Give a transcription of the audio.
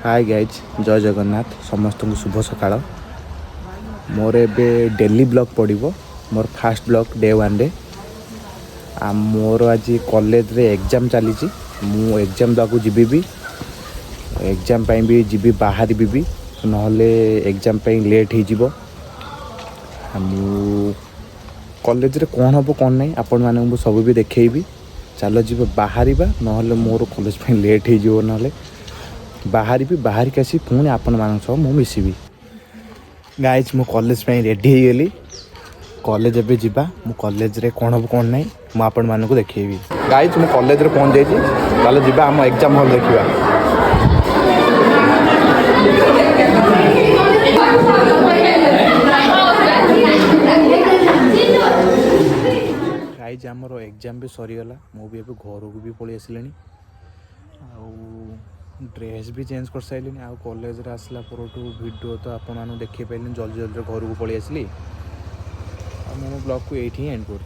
hi guys जय जगन्नाथ समस्त को शुभ सकाळ मोर एबे डेली ब्लॉग पड़ो मोर फास्ट ब्लॉग डे 1 रे मोर आज कॉलेज रे एग्जाम चली मु एग्जाम दाकू जीबी भी एग्जाम भी जीबी बाहर भी नहले एग्जाम लेट हो कॉलेज रे कौन हम कौन नहीं आपण मानक सब भी देखी चलो जी बाहर नहले मोर कॉलेज लेट हो ना बाहर भी बाहर के आसी पुणी आपण मान सह मु मिसबी गाइज मु कॉलेज रेडी हो गली कॉलेज एबे जीवा मु कॉलेज रे कौन हम कौन नहीं मु आपण मानक देखेबी गाइज मु कॉलेज रे पहुंच जाइए चलो जीवा आम एग्जाम हॉल देखा गाइज आमर एग्जाम भी सरीगला मु भी घर को भी पलि आसिले ड्रेस भी चेंज कर सारे आ कॉलेज रे आसला पर वीडियो तो आपन देखी पारे जल्दी जल्दी घर को पलि आसली मो ब्लॉग को ये एंड कर